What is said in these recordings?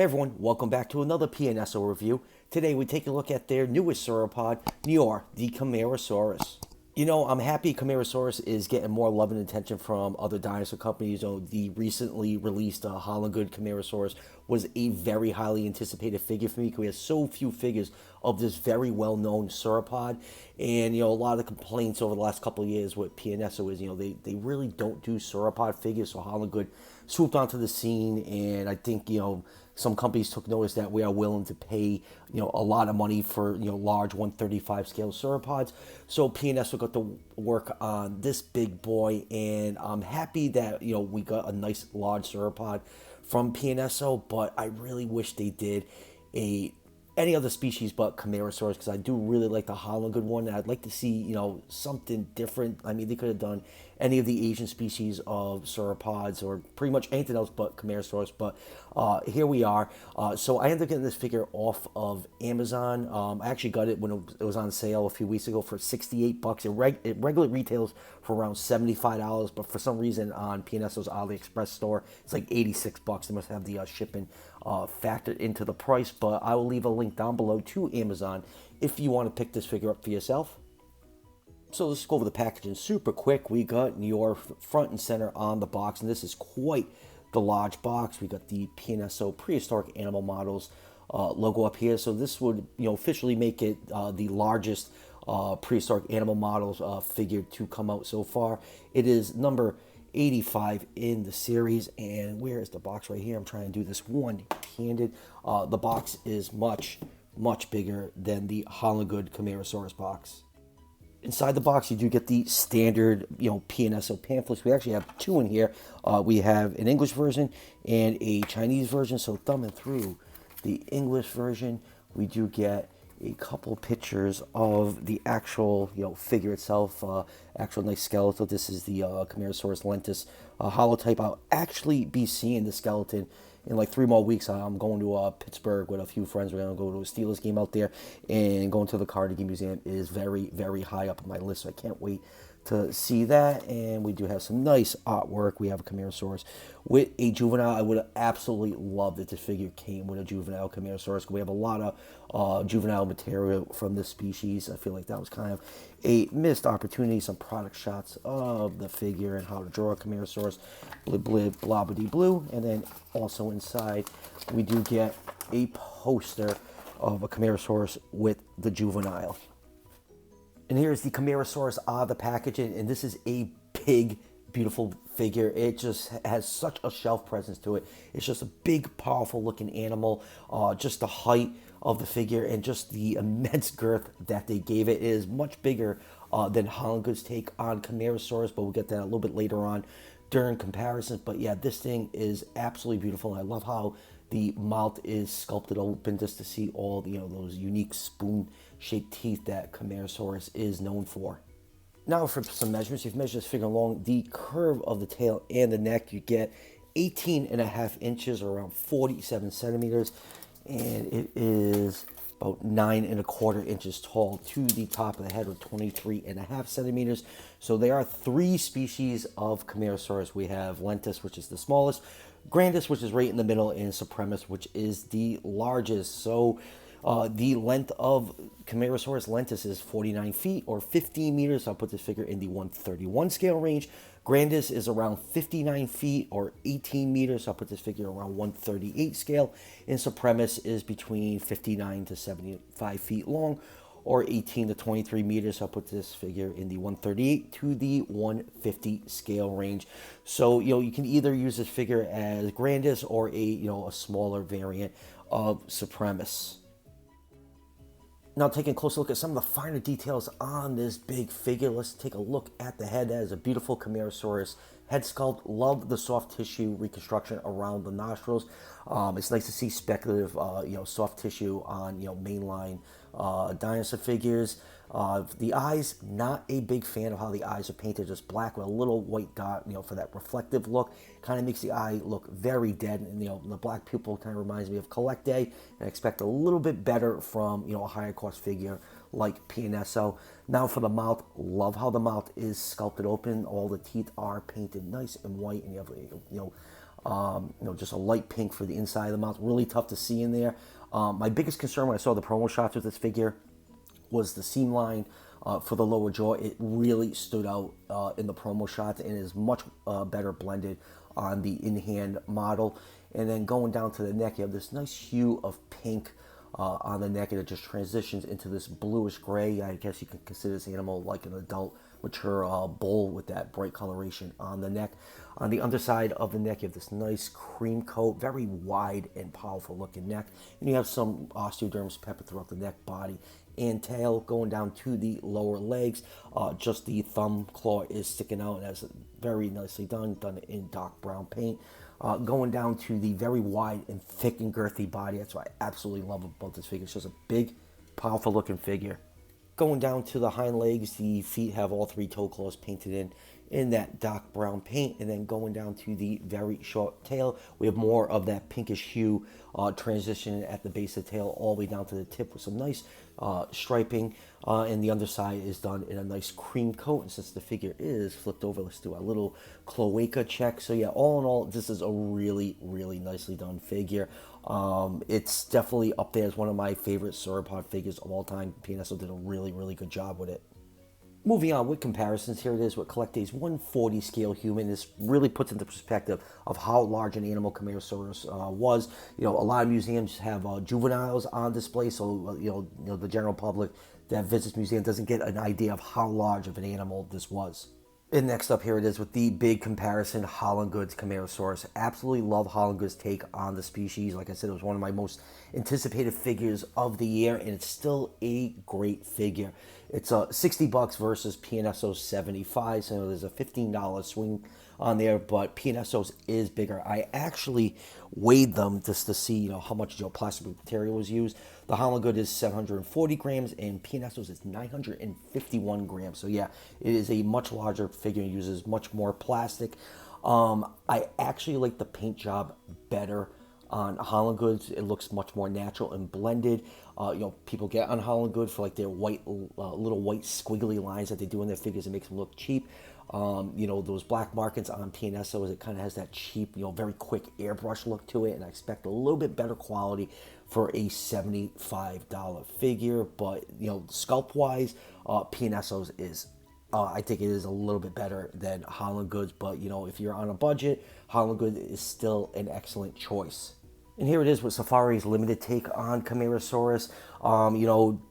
everyone, welcome back to another PNSO review. Today we take a look at their newest sauropod, Njor, the Camarasaurus. I'm happy Camarasaurus is getting more love and attention from other dinosaur companies. The recently released Haolonggood Camarasaurus was a very highly anticipated figure for me because we had so few figures of this very well-known sauropod. And, a lot of the complaints over the last couple of years with PNSO is, they really don't do sauropod figures. So Haolonggood swooped onto the scene, and I think, some companies took notice that we are willing to pay, a lot of money for, large 135 scale sauropods. So PNSO got to work on this big boy, and I'm happy that, we got a nice large sauropod from PNSO, but I really wish they did any other species but Camarasaurus, because I do really like the Haolonggood one, and I'd like to see, something different. I mean, they could have done any of the Asian species of sauropods or pretty much anything else but Camarasaurus, but here we are. So I ended up getting this figure off of Amazon. I actually got it when it was on sale a few weeks ago for $68. It regularly retails for around $75, but for some reason on PNSO's AliExpress store, it's like $86. They must have the shipping factored into the price, but I will leave a link down below to Amazon if you want to pick this figure up for yourself. So let's go over the packaging super quick. We got Njor front and center on the box, and this is quite the large box. We got the PNSO Prehistoric Animal Models logo up here. So this would, officially make it the largest Prehistoric Animal Models figure to come out so far. It is number 85 in the series, and where is the box? Right here. I'm trying to do this one-handed. The box is much bigger than the Haolonggood Camarasaurus box. Inside the box, you do get the standard, PNSO pamphlets. We actually have two in here. We have an English version and a Chinese version. So thumbing through the English version, we do get a couple pictures of the actual, figure itself, actual nice skeletal. This is the Camarasaurus lentis holotype. I'll actually be seeing the skeleton in like 3 more weeks. I'm going to Pittsburgh with a few friends. We're going to go to a Steelers game out there, and going to the Carnegie Museum is very, very high up on my list. So I can't wait to see that. And we do have some nice artwork. We have a Camarasaurus with a juvenile. I would have absolutely loved if this figure came with a juvenile Camarasaurus. We have a lot of juvenile material from this species. I feel like that was kind of a missed opportunity. Some product shots of the figure and how to draw a Camarasaurus. Blib blib blobbity blue. And then also inside we do get a poster of a Camarasaurus with the juvenile. And here's the Camarasaurus out of the packaging, and this is a big, beautiful figure. It just has such a shelf presence to it. It's just a big, powerful looking animal. Just the height of the figure and just the immense girth that they gave it is much bigger than Haolonggood's take on Camarasaurus, but we'll get that a little bit later on during comparisons. But yeah, this thing is absolutely beautiful. I love how the mouth is sculpted open just to see all the, those unique spoon-shaped teeth that Camarasaurus is known for. Now for some measurements. You've measured this figure along the curve of the tail and the neck. You get 18.5 inches, or around 47 centimeters, and it is about 9.25 inches tall to the top of the head, with 23.5 centimeters. So there are 3 species of Camarasaurus. We have Lentis, which is the smallest, Grandis, which is right in the middle, and Supremus, which is the largest. So the length of Camarasaurus lentis is 49 feet or 15 meters. So I'll put this figure in the 131 scale range. Grandis is around 59 feet or 18 meters. So I'll put this figure around 138 scale. And Supremus is between 59 to 75 feet long, or 18 to 23 meters. So I'll put this figure in the 138 to the 150 scale range. So, you can either use this figure as Grandis or a smaller variant of Supremus. Now, taking a closer look at some of the finer details on this big figure, let's take a look at the head. That is a beautiful Camarasaurus head sculpt. Love the soft tissue reconstruction around the nostrils. It's nice to see speculative, soft tissue on, mainline dinosaur figures. The eyes, not a big fan of how the eyes are painted, just black with a little white dot, for that reflective look. Kind of makes the eye look very dead, and, the black pupil kind of reminds me of Collectae, and I expect a little bit better from, a higher cost figure like PNSO. Now for the mouth, love how the mouth is sculpted open. All the teeth are painted nice and white, and you have, Just a light pink for the inside of the mouth. Really tough to see in there. My biggest concern when I saw the promo shots with this figure was the seam line for the lower jaw. It really stood out in the promo shots and is much better blended on the in-hand model. And then going down to the neck, you have this nice hue of pink on the neck, and it just transitions into this bluish gray. I guess you can consider this animal like an adult, mature bull with that bright coloration on the neck. On the underside of the neck, you have this nice cream coat, very wide and powerful looking neck. And you have some osteoderms peppered throughout the neck, body, and tail. Going down to the lower legs, just the thumb claw is sticking out, and that's very nicely done in dark brown paint. Going down to the very wide and thick and girthy body. That's what I absolutely love about this figure. It's just a big, powerful looking figure. Going down to the hind legs, the feet have all three toe claws painted in that dark brown paint. And then going down to the very short tail, we have more of that pinkish hue transition at the base of the tail all the way down to the tip with some nice striping. And the underside is done in a nice cream coat. And since the figure is flipped over, let's do a little cloaca check. So yeah, all in all, this is a really, really nicely done figure. It's definitely up there as one of my favorite sauropod figures of all time. PNSO did a really, really good job with it. Moving on with comparisons, here it is with Collecta's 140 scale human. This really puts into perspective of how large an animal Camarasaurus was. A lot of museums have juveniles on display, so the general public that visits museum doesn't get an idea of how large of an animal this was. And next up, here it is with the big comparison, Haolonggood's Camarasaurus. Absolutely love Haolonggood's take on the species. Like I said, it was one of my most anticipated figures of the year, and it's still a great figure. It's $60 versus PNSO's $75, so there's a $15 swing on there, but PNSO's is bigger. I actually weighed them just to see, how much plastic material was used. The Haolonggood is 740 grams, and PNSO's is 951 grams. So yeah, it is a much larger figure and uses much more plastic. I actually like the paint job better on Haolonggood. It looks much more natural and blended. People get on Haolonggood for like their white, little white squiggly lines that they do in their figures. It makes them look cheap. Those black markings on PNSO, it kind of has that cheap, very quick airbrush look to it, and I expect a little bit better quality for a $75 figure. But sculpt wise, PNSO's is I think it is a little bit better than Haolonggood's, but if you're on a budget, Haolonggood is still an excellent choice. And here it is with Safari's limited take on Camarasaurus.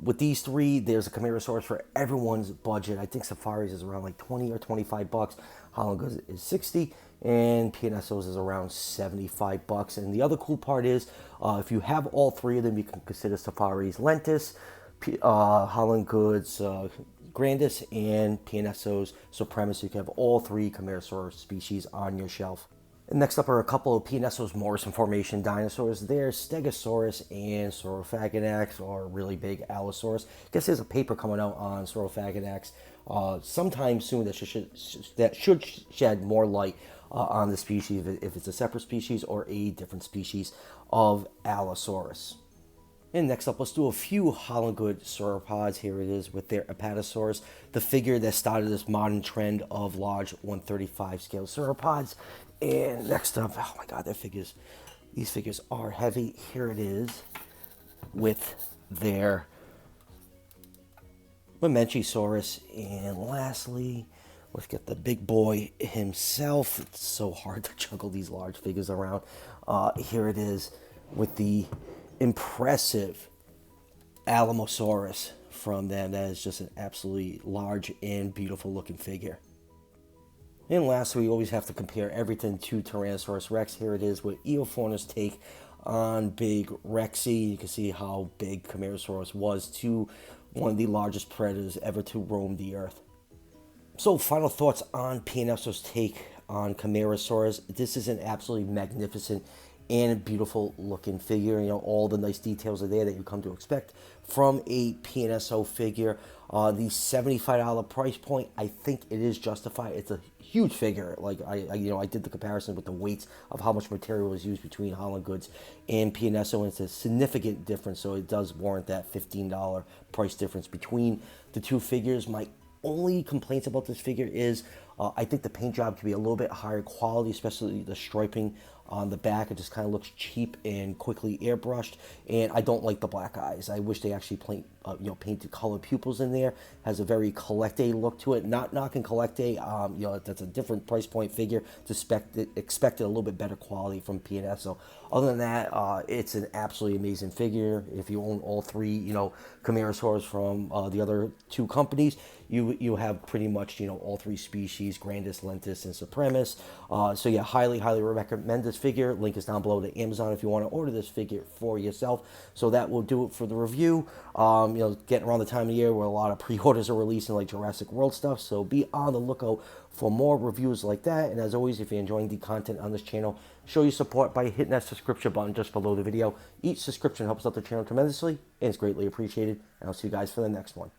With these three, there's a Camarasaurus for everyone's budget. I think Safari's is around like 20 or 25 bucks. Haolonggood is 60, and PNSO's is around 75 bucks. And the other cool part is, if you have all three of them, you can consider Safari's Lentis, Haolonggood's Grandis, and PNSO's Supremacy. You can have all three Camarasaurus species on your shelf. And next up are a couple of PNSO's Morrison Formation dinosaurs. There's Stegosaurus and Sauropods, or really big Allosaurus. I guess there's a paper coming out on Sauropods sometime soon that should shed more light on the species, if it's a separate species or a different species of Allosaurus. And next up, let's do a few Haolonggood sauropods. Here it is with their Apatosaurus, the figure that started this modern trend of large 135 scale sauropods. And next up, oh my god, these figures are heavy. Here it is with their Mamenchisaurus. And lastly, let's get the big boy himself. It's so hard to juggle these large figures around. Here it is with the impressive Alamosaurus from them. That is just an absolutely large and beautiful looking figure. And lastly, we always have to compare everything to Tyrannosaurus Rex. Here it is with Eofauna's take on Big Rexy. You can see how big Camarasaurus was, to one of the largest predators ever to roam the earth. So, final thoughts on PNSO's take on Camarasaurus. This is an absolutely magnificent and beautiful looking figure. All the nice details are there that you come to expect from a PNSO figure. The $75 price point, I think it is justified. It's a huge figure. Like I did the comparison with the weights of how much material was used between Haolonggood's and PNSO, and it's a significant difference. So it does warrant that $15 price difference between the two figures. My only complaints about this figure is I think the paint job could be a little bit higher quality, especially the striping on the back. It just kind of looks cheap and quickly airbrushed, and I don't like the black eyes. I wish they actually painted colored pupils in there. Has a very Collect A look to it. Not knocking Collect A, that's a different price point figure. Expected a little bit better quality from PNSO. Other than that, it's an absolutely amazing figure. If you own all three, Camarasaurus from the other two companies, you have pretty much all three species: Grandis, Lentis, and Supremus. So yeah, highly recommend this figure. Link is down below to Amazon if you want to order this figure for yourself. So that will do it for the review. Getting around the time of year where a lot of pre-orders are releasing, like Jurassic World stuff. So be on the lookout for more reviews like that. And as always, if you're enjoying the content on this channel, show your support by hitting that subscription button just below the video. Each subscription helps out the channel tremendously and it's greatly appreciated. And I'll see you guys for the next one.